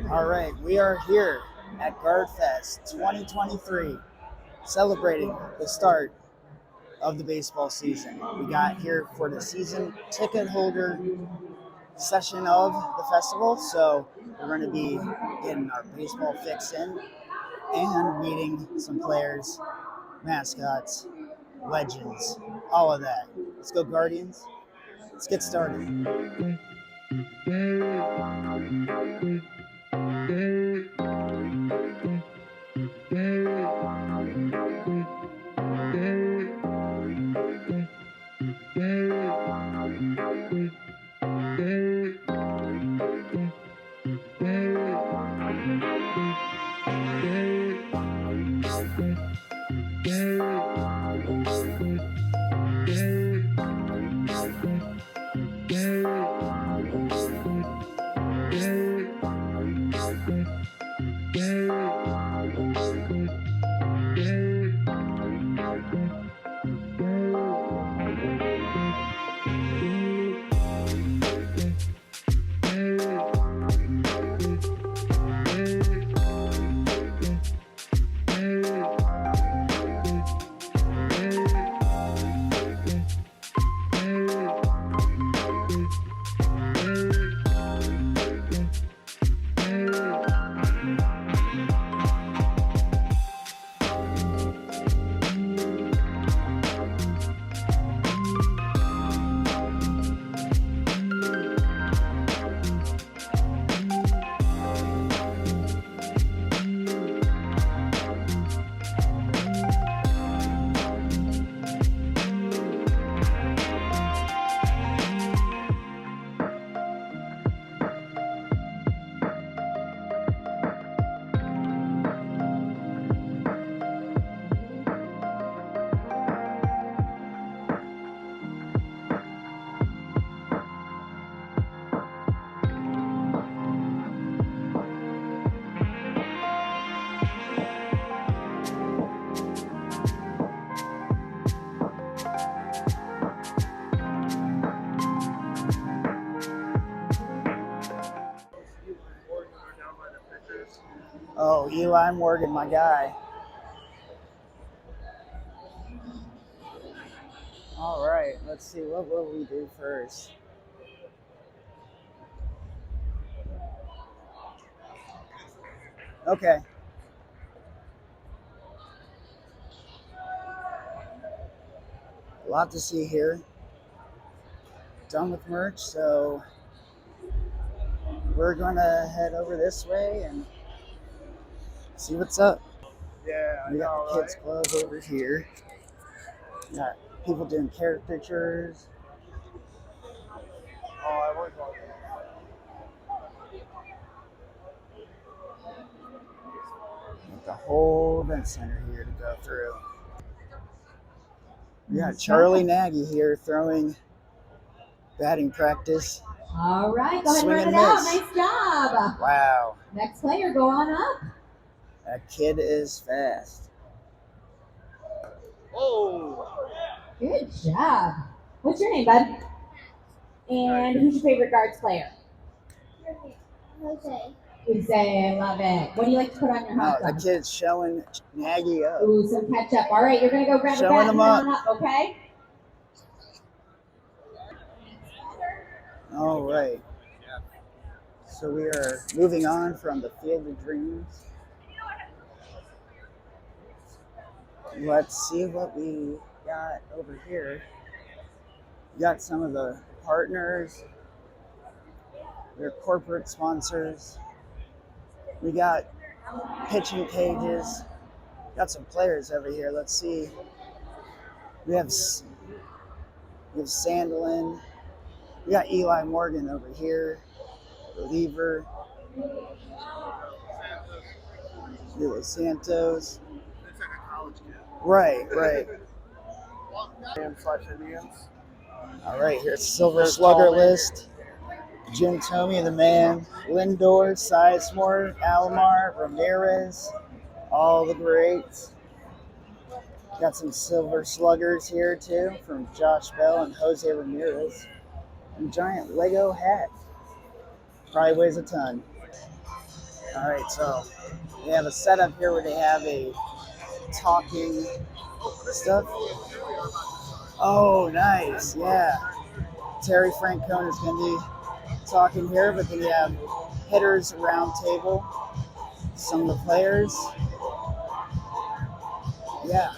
All right, we are here at Guard Fest 2023, celebrating the start of the baseball season. We got here for the season ticket holder session of the festival, so we're going to be getting our baseball fix in and meeting some players, mascots, legends, all of that. Let's go, Guardians. Let's get started. Oh, Eli Morgan, my guy. All right, let's see. What will we do first? Okay. A lot to see here. Done with merch, so we're gonna head over this way and see what's up. Yeah, We got the kids club over here. We got people doing caricatures. Oh, I always wanted Got the whole event center here to go through. We got Charlie Nagy here throwing batting practice. All right, go ahead and Swing run and it out. miss. Nice job. Wow, Next player, go on up. that kid is fast. Oh, Good job. What's your name, bud? And who's your favorite guards player? Jose. Jose, I love it. What do you like to put on your No, hot the dog? kid's showing Nagy up. Ooh, some ketchup. All right, you're gonna go grab a Showing bat and them run on up, okay? All right. So we are moving on from the Field of Dreams. Let's see what we got over here. We got some of the partners, their corporate sponsors. We got pitching cages. Got some players over here. Let's see. We have Sandelin. We got Eli Morgan over here, reliever. Los Santos. it's like a college kid. Right. Indians. All right, here's Silver Slugger list. Jim Thome, the man. Lindor, Sizemore, Alomar, Ramirez, all the greats. Got some Silver Sluggers here too from Josh Bell and Jose Ramirez. And a giant Lego hat. Probably weighs a ton. All right, so they have a setup here where they have a talking stuff. Oh, nice. Yeah. Terry Francona is going to be talking here, but then you have hitters round table, some of the players. Yeah.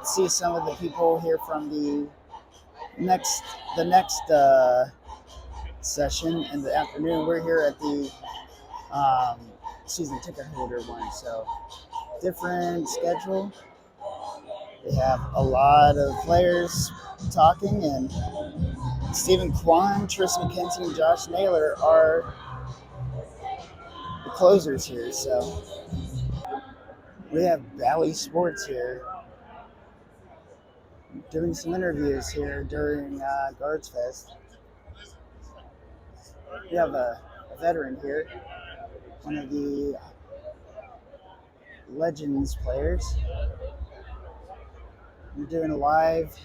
See some of the people here from the next session in the afternoon. We're here at the season ticket holder one, so different schedule. They have a lot of players talking, and Stephen Kwan, Tristan McKenzie, and Josh Naylor are the closers here. So we have Bally Sports here doing some interviews here during Guards Fest. We have a veteran here, one of the Legends players. We're doing live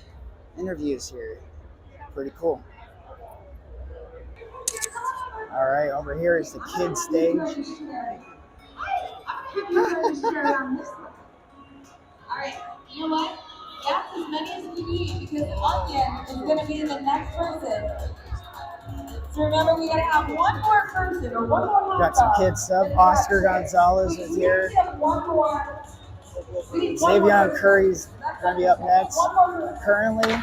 interviews here. Pretty cool. All right, over here is the kids stage. All right, you know what? That's as many as we need because Onion is going to be the next person. So remember, we got to have one more person or one more. Got some kids stuff. Oscar Gonzalez is here. One more. Xavion Curry's going to be up next. Currently,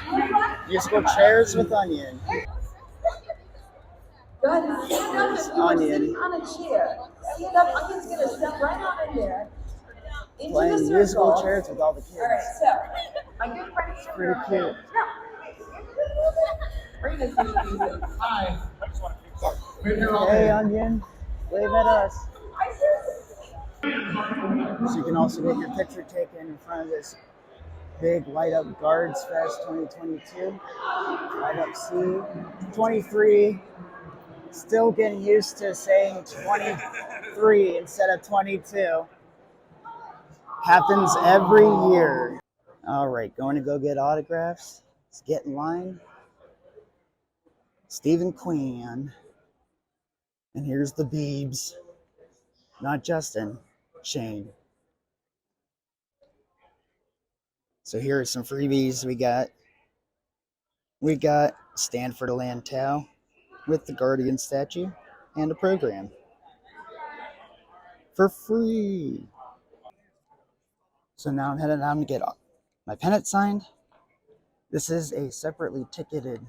musical chairs with Onion. Go ahead and stand up if you are sitting on a chair. Stand up, Onion's going to step right on in there. Into Playing the musical circle. chairs with all the kids. All right, so my good friend It's pretty cute. Bring this music. Hi. Hey, Onion. Wave at us. So you can also get your picture taken in front of this big Light Up Guards Fest 2022. Light Up C23. Still getting used to saying 23 instead of 22. Happens every year. All right, going to go get autographs. Let's get in line. Stephen Queen. And here's the Beebs. Not Justin, Shane. So here are some freebies we got. We got Stanford Lantau with the Guardian statue and a program for free. So now I'm headed down to get my pennant signed. This is a separately ticketed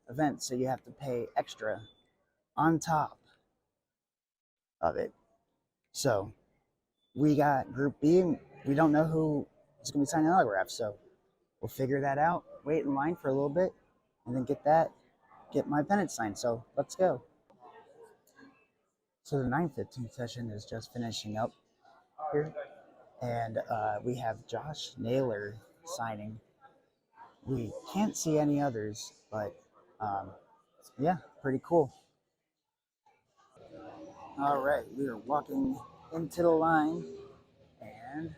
event, so you have to pay extra on top of it. So we got Group B, and we don't know who is going to be signing autographs, so we'll figure that out, wait in line for a little bit, and then get my pennant signed. So let's go. So the 9:15 session is just finishing up here, and we have Josh Naylor signing. We can't see any others, but yeah, pretty cool. All right, we are walking into the line, and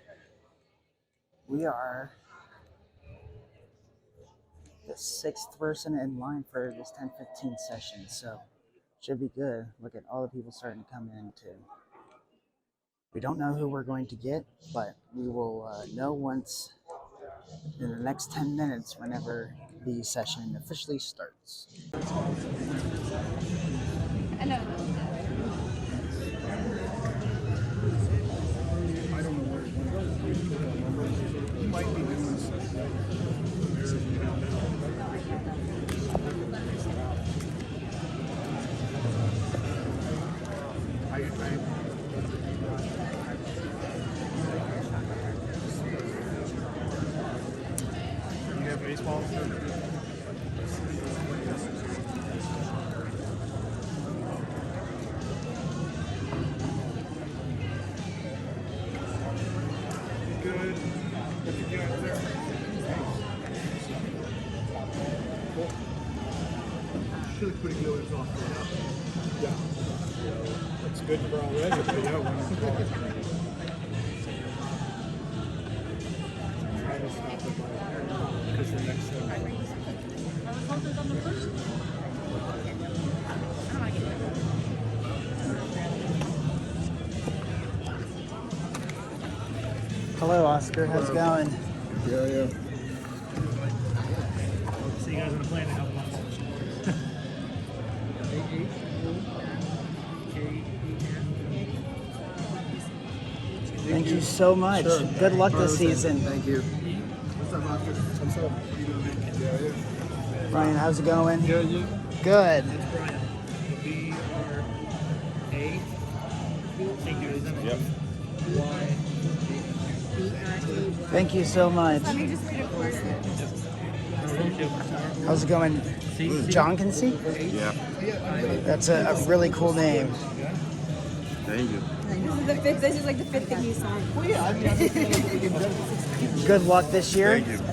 we are the 6th person in line for this 10:15 session, so should be good. Look at all the people starting to come in too. We don't know who we're going to get, but we will know once in the next 10 minutes whenever the session officially starts. You have baseball? Good. What you doing there? Cool. She looks pretty good when it's off. Yeah. That's good for already, but yeah, when it's off. Try to stop it because the next time. Hello, Oscar. How's it going? Yeah. See you guys on the plane in a couple months. Thank you so much. Sure. Good luck this season. Thank you. What's up, Oscar? What's up? Yeah. Ryan, how's it going? Yeah, you. Good. It's Brian. B-R-A. Thank you. Yep. Y. Thank you so much. Thank you. How's it going? John can see? Yeah. That's a really cool name. Thank you. This is like the fifth thing you saw. Good luck this year. Thank you.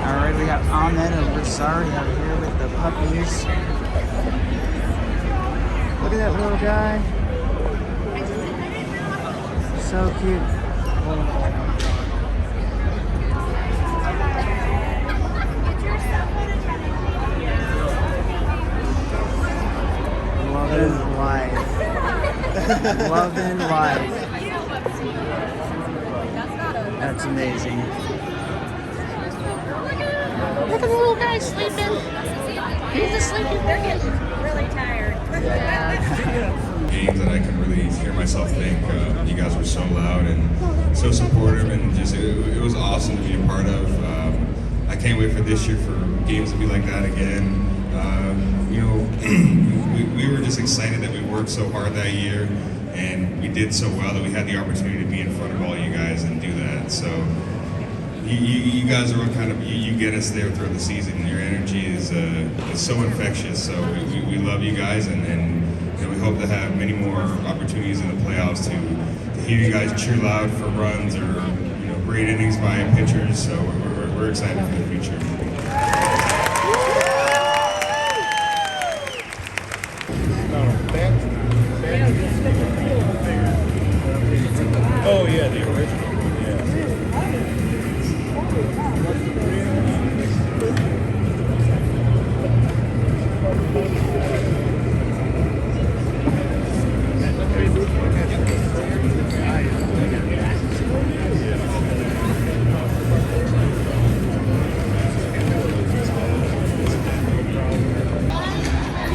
All right, we got Ahmed and Rosari out here with the puppies. Look at that little guy. So cute. Loving life. Loving life. That's amazing. Look at the little guy sleeping. He's asleep. They're getting really tired. Games that I can really hear myself think. You guys were so loud and so supportive, and just it was awesome to be a part of. I can't wait for this year for games to be like that again. We were just excited that we worked so hard that year, and we did so well that we had the opportunity to be in front of all you guys and do that. So you guys are what kind of you get us there throughout the season. Your energy is so infectious. So we love you guys, and we hope to have many more opportunities in the playoffs to hear you guys cheer loud for runs or great innings by pitchers. So we're excited for the future. Oh yeah, the original.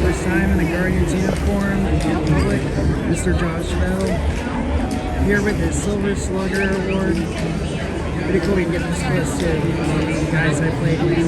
First time in the Guardians uniform in public, Mr. Josh Bell, here with his Silver Slugger Award. Pretty cool we can get this close to guys I played with.